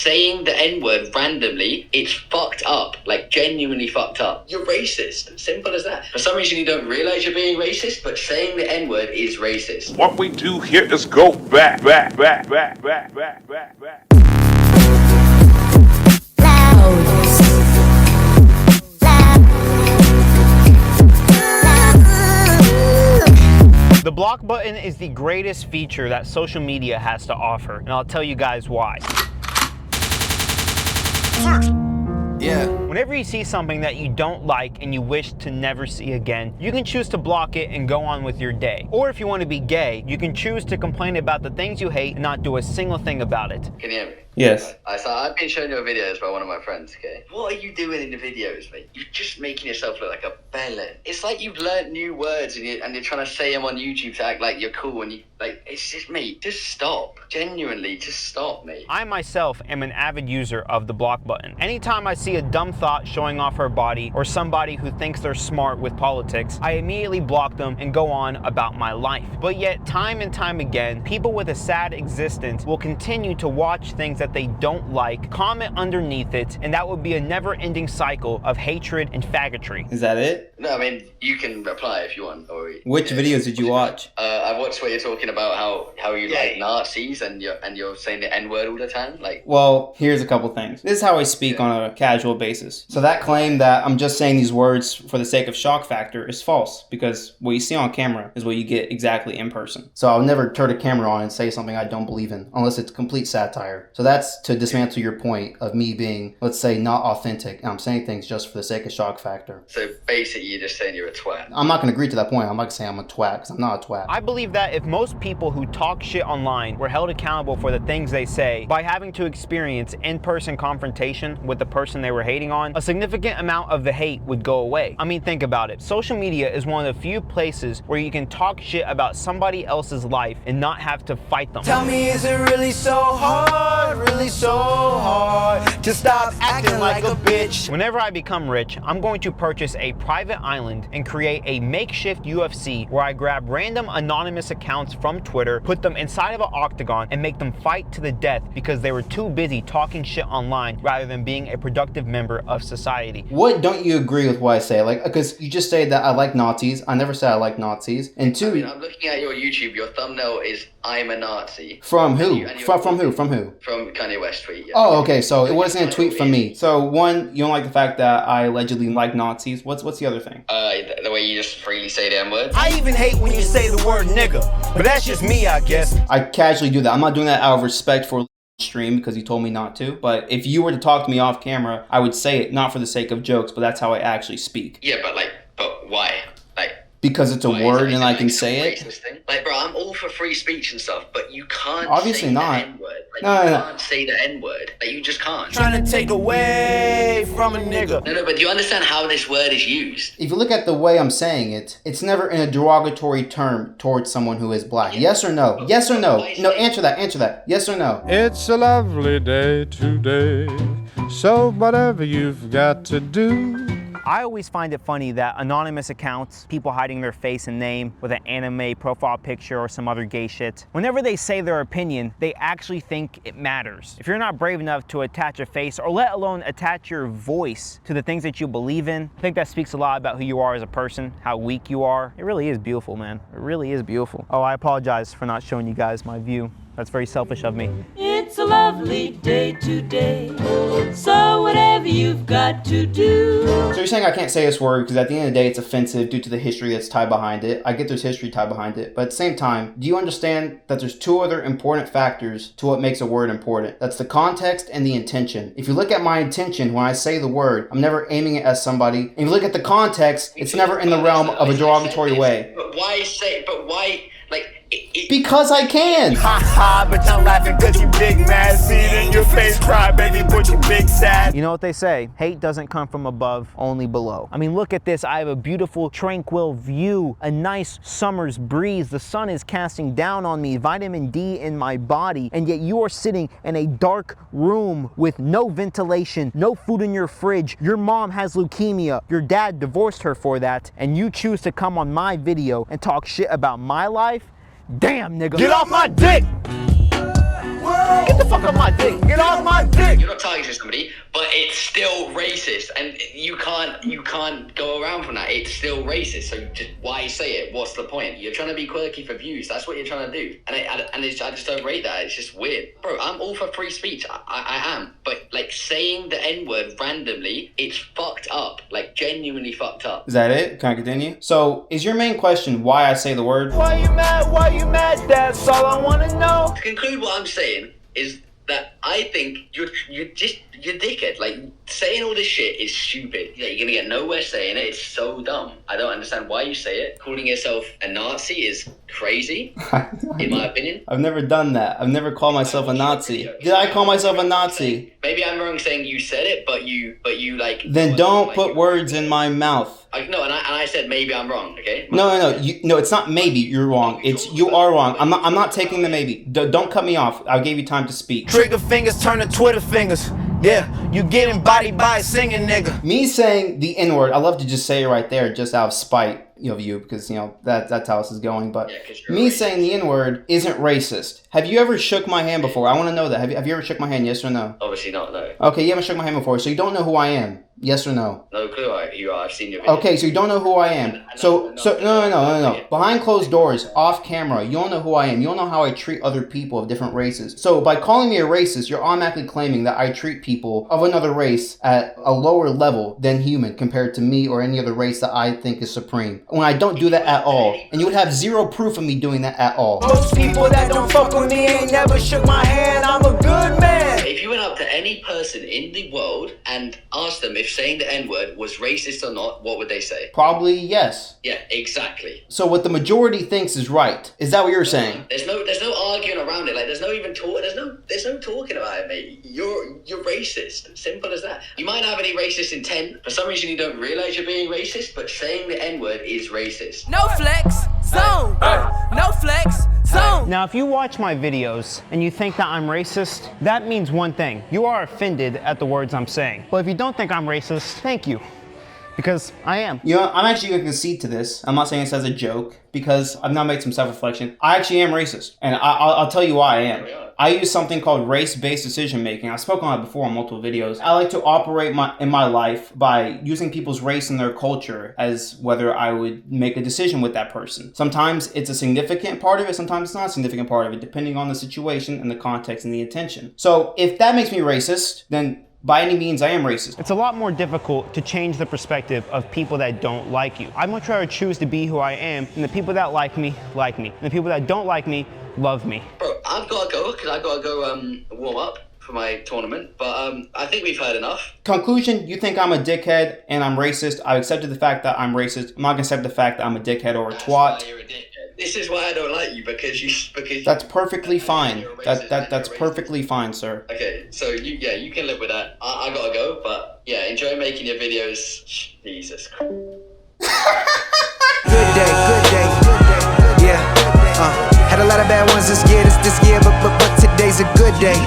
Saying the N-word randomly, it's fucked up. Like, genuinely fucked up. You're racist. Simple as that. For some reason, you don't realize you're being racist, but saying the N-word is racist. What we do here is go back. The block button is the greatest feature that social media has to offer, and I'll tell you guys why. Yeah. Whenever you see something that you don't like and you wish to never see again, you can choose to block it and go on with your day. Or if you want to be gay, you can choose to complain about the things you hate and not do a single thing about it. Can you hear me? Yes. I've been showing you videos by one of my friends, okay? What are you doing in the videos, mate? You're just making yourself look like a bellend. It's like you've learnt new words and you're trying to say them on YouTube to act like you're cool and it's just, mate, just stop. Genuinely, just stop, mate. I myself am an avid user of the block button. Anytime I see a dumb thought showing off her body or somebody who thinks they're smart with politics, I immediately block them and go on about my life. But yet, time and time again, people with a sad existence will continue to watch things that they don't like, comment underneath it, and that would be a never-ending cycle of hatred and faggotry. Is that it? No, I mean, you can reply if you want. Which videos did you watch? I watched where you're talking about how you like Nazis and you're saying the N-word all the time. Like, Well, here's a couple things. This is how I speak on a casual basis. So that claim that I'm just saying these words for the sake of shock factor is false, because what you see on camera is what you get exactly in person. So I'll never turn a camera on and say something I don't believe in, unless it's complete satire. So that's to dismantle your point of me being, let's say, not authentic, and I'm saying things just for the sake of shock factor. so basically you're just saying you're a twat. I'm not going to agree to that point. I'm not going to say I'm a twat, because I'm not a twat. I believe that if most people who talk shit online were held accountable for the things they say by having to experience in-person confrontation with the person they were hating on, a significant amount of the hate would go away. I mean, think about it. Social media is one of the few places where you can talk shit about somebody else's life and not have to fight them. Tell me, is it really so hard to stop acting like a bitch? Whenever I become rich, I'm going to purchase a private island and create a makeshift UFC where I grab random anonymous accounts from Twitter, put them inside of an octagon, and make them fight to the death because they were too busy talking shit online rather than being a productive member of society. What don't you agree with what I say? Like, because you just say that I like Nazis. I never said I like Nazis. And two, I mean, I'm looking at your YouTube. Your thumbnail is "I'm a Nazi." from who? And From who? From who? From Kanye West tweet. Yeah. Oh, okay. So it wasn't a tweet from me. So one, you don't like the fact that I allegedly like Nazis. What's the other thing? The way you just freely say the N-word. I even hate when you say the word nigga, but that's just me, I guess. I casually do that. I'm not doing that out of respect for stream because he told me not to. But if you were to talk to me off camera, I would say it not for the sake of jokes, but that's how I actually speak. Yeah, but why? Like, Because it's a why? word Is and it I like can some say it. racist thing? Like, bro, I'm all for free speech and stuff, but you can't Obviously say not. the N-word. Like, No, you no. can't say the N-word. Like, you just can't. Trying to take away from a nigga. No, but do you understand how this word is used? If you look at the way I'm saying it, it's never in a derogatory term towards someone who is black. Yes or no? Yes or no? No, answer that. Yes or no? It's a lovely day today, so whatever you've got to do. I always find it funny that anonymous accounts, people hiding their face and name with an anime profile picture or some other gay shit, whenever they say their opinion, they actually think it matters. If you're not brave enough to attach a face or let alone attach your voice to the things that you believe in, I think that speaks a lot about who you are as a person, how weak you are. It really is beautiful, man. It really is beautiful. Oh, I apologize for not showing you guys my view. That's very selfish of me. It's a lovely day today, so whatever you've got to do. So you're saying I can't say this word because at the end of the day it's offensive due to the history that's tied behind it. I get there's history tied behind it, but at the same time, do you understand that there's two other important factors to what makes a word important? That's the context and the intention. If you look at my intention when I say the word, I'm never aiming it at somebody. And if you look at the context, it's never in the realm of a derogatory way. But why, like, Because I can! Ha ha, but I'm laughing cause you big mad. See it in your face, cry, baby, put you big sad. You know what they say, hate doesn't come from above, only below. I mean, look at this. I have a beautiful, tranquil view, a nice summer's breeze. The sun is casting down on me, vitamin D in my body, and yet you are sitting in a dark room with no ventilation, no food in your fridge. Your mom has leukemia. Your dad divorced her for that, and you choose to come on my video and talk shit about my life? Damn, nigga. Get off my dick! Get the fuck off my dick. Get off my dick. You're not targeting somebody, but it's still racist, and you can't go around from that. It's still racist. So just why say it? What's the point? You're trying to be quirky for views. That's what you're trying to do, and I just don't rate that. It's just weird, bro. I'm all for free speech. I am, but like saying the N-word randomly, it's fucked up. Like genuinely fucked up. Is that it? Can I continue? So, is your main question why I say the word? Why you mad? Why you mad? That's all I wanna know. To conclude, what I'm saying is that I think you're dickhead. Like saying all this shit is stupid. You're gonna get nowhere saying it. It's so dumb. I don't understand why you say it. Calling yourself a Nazi is crazy, in my opinion. I've never done that. I've never called myself a Nazi. Did I call myself a Nazi? Maybe I'm wrong saying you said it, but you like. Then don't put words in my mouth. No, and I said maybe I'm wrong. Okay. No. No, it's not maybe you're wrong. It's you are wrong. I'm not taking the maybe. Don't cut me off. I gave you time to speak. Trigger fingers turn to Twitter fingers. Yeah, you getting bodied by a singing nigga. Me saying the N-word, I love to just say it right there, just out of spite of you, because that's how this is going. But me saying the N-word isn't racist. Have you ever shook my hand before? I want to know that. Have you ever shook my hand? Yes or no? Obviously not. No. Okay, you haven't shook my hand before, so you don't know who I am. Yes or no? No clue who you are. I've seen your video. Okay, so you don't know who I am. So no. Behind closed doors, off camera, you don't know who I am. You don't know how I treat other people of different races. So by calling me a racist, you're automatically claiming that I treat people of another race at a lower level than human compared to me or any other race that I think is supreme. When I don't do that at all. And you would have zero proof of me doing that at all. Most people that don't fuck with me ain't never shook my hand. I'm a good man. If you went up to any person in the world and asked them if saying the N-word was racist or not, what would they say? Probably yes. Yeah, exactly. So what the majority thinks is right. Is that what you're saying? There's no arguing around it. Like there's no talking about it, mate. You're racist. Simple as that. You might not have any racist intent. For some reason you don't realize you're being racist, but saying the N-word is racist. No flex, zone. No flex, zone. Now, if you watch my videos and you think that I'm racist, that means one thing. You are offended at the words I'm saying. But if you don't think I'm racist, thank you. Because I am. You know, I'm actually going to concede to this. I'm not saying this as a joke, because I've now made some self-reflection. I actually am racist. And I'll tell you why I am. I use something called race-based decision-making. I've spoken on it before on multiple videos. I like to operate in my life by using people's race and their culture as whether I would make a decision with that person. Sometimes it's a significant part of it, sometimes it's not a significant part of it, depending on the situation and the context and the intention. So if that makes me racist, then by any means, I am racist. It's a lot more difficult to change the perspective of people that don't like you. I'd much rather choose to be who I am, and the people that like me, and the people that don't like me, love me. Bro, I've got to go, because I've got to go warm up for my tournament, but I think we've heard enough. Conclusion, you think I'm a dickhead and I'm racist. I've accepted the fact that I'm racist. I'm not gonna accept the fact that I'm a dickhead or a twat. Why you're a dickhead. This is why I don't like you, because That's perfectly fine. That's perfectly fine, sir. Okay, so you can live with that. I gotta go, but yeah, enjoy making your videos. Jesus Christ. Good day. Yeah. Had a lot of bad ones this year, but today's a good day.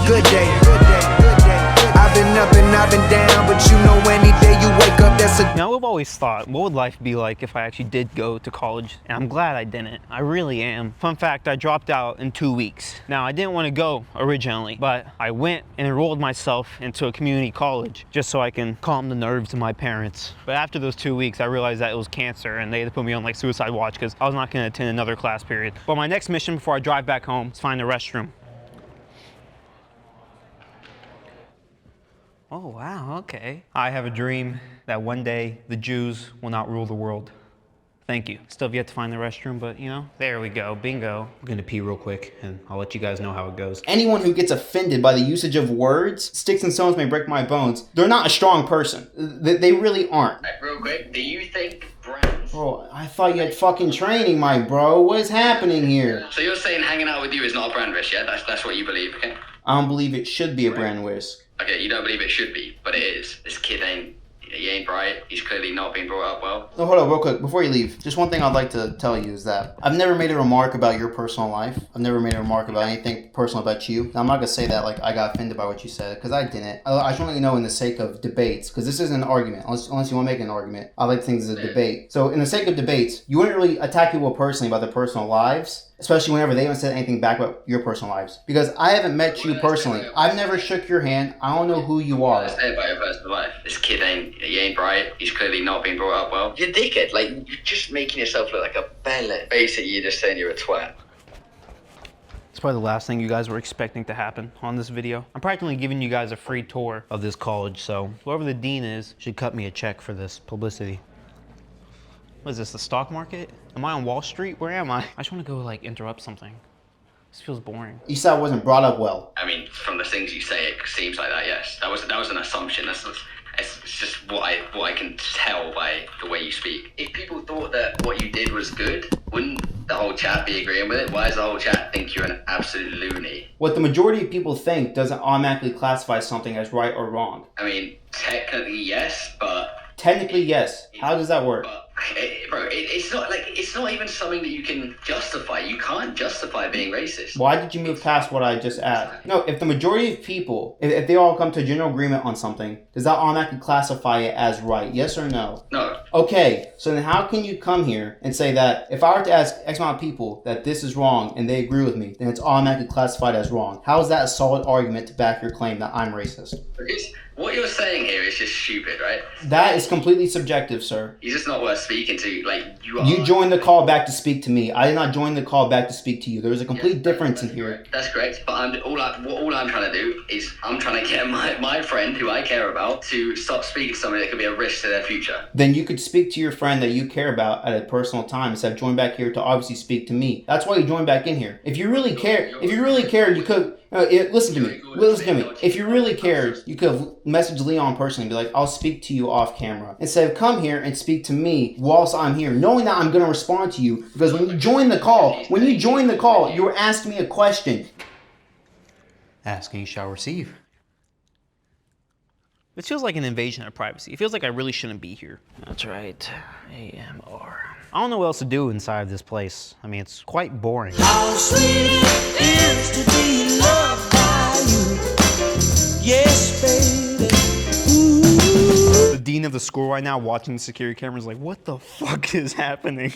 I've been up and I've been down, but you know any day you wake up, that's a... Now, I've always thought, what would life be like if I actually did go to college? And I'm glad I didn't. I really am. Fun fact, I dropped out in 2 weeks. Now, I didn't want to go originally, but I went and enrolled myself into a community college just so I can calm the nerves of my parents. But after those 2 weeks, I realized that it was cancer and they had to put me on like suicide watch because I was not going to attend another class period. But my next mission before I drive back home is find a restroom. Oh, wow, okay. I have a dream that one day the Jews will not rule the world. Thank you. Still have yet to find the restroom, but you know, there we go, bingo. I'm gonna pee real quick and I'll let you guys know how it goes. Anyone who gets offended by the usage of words, sticks and stones may break my bones, they're not a strong person. They really aren't. Real quick, do you think brands... Bro, I thought you had fucking training, my bro. What is happening here? So you're saying hanging out with you is not a brand risk, yeah? That's what you believe, okay? I don't believe it should be a brand risk. Okay, you don't believe it should be, but it is. This kid ain't he ain't bright. He's clearly not been brought up well. No, hold on, real quick. Before you leave, just one thing I'd like to tell you is that I've never made a remark about your personal life. I've never made a remark about anything personal about you. Now, I'm not going to say that like I got offended by what you said, because I didn't. I just want to let you know in the sake of debates, because this isn't an argument. Unless you want to make an argument. I like things as a debate. So in the sake of debates, you wouldn't really attack people personally about their personal lives, especially whenever they haven't said anything back about your personal lives. Because I haven't met you personally. I've never shook your hand. I don't know who you are. Say about your personal life. This kid he ain't bright. He's clearly not been brought up well. You're a dickhead. Like, you're just making yourself look like a bellend. Basically, you're just saying you're a twat. It's probably the last thing you guys were expecting to happen on this video. I'm practically giving you guys a free tour of this college, so whoever the dean is should cut me a check for this publicity. What is this, the stock market? Am I on Wall Street? Where am I? I just want to go like interrupt something. This feels boring. You said I wasn't brought up well. I mean, from the things you say, it seems like that. Yes, that was an assumption. It's just what I can tell by the way you speak. If people thought that what you did was good, wouldn't the whole chat be agreeing with it? Why does the whole chat think you're an absolute loony? What the majority of people think doesn't automatically classify something as right or wrong. I mean, technically yes, but Technically, yes. How does that work? It's not even something that you can justify. You can't justify being racist. Why did you move past what I just asked? No, if the majority of people, if they all come to a general agreement on something, does that automatically classify it as right? Yes or no? No. Okay, so then how can you come here and say that if I were to ask X amount of people that this is wrong and they agree with me, then it's automatically classified as wrong? How is that a solid argument to back your claim that I'm racist? Because what you're saying here is just stupid, right? That is completely subjective, sir. You're just not worth speaking to. Like, you are. You joined the call back to speak to me. I did not join the call back to speak to you. There is a complete difference in here. That's correct. But all I'm trying to do is I'm trying to get my friend who I care about to stop speaking to somebody that could be a risk to their future. Then you could speak to your friend that you care about at a personal time instead of join back here to obviously speak to me. That's why you joined back in here. If you really cared, you could. Listen to me. If you really cared, you could have messaged Leon personally and be like, I'll speak to you off camera. Instead of come here and speak to me whilst I'm here, knowing that I'm going to respond to you. Because when you join the call, you were asking me a question. Ask and you shall receive. This feels like an invasion of privacy. It feels like I really shouldn't be here. That's right, AMR. I don't know what else to do inside this place. I mean, it's quite boring. How sweet it is to be loved by you. Yes, baby. Ooh. The dean of the school right now watching the security cameras like, what the fuck is happening?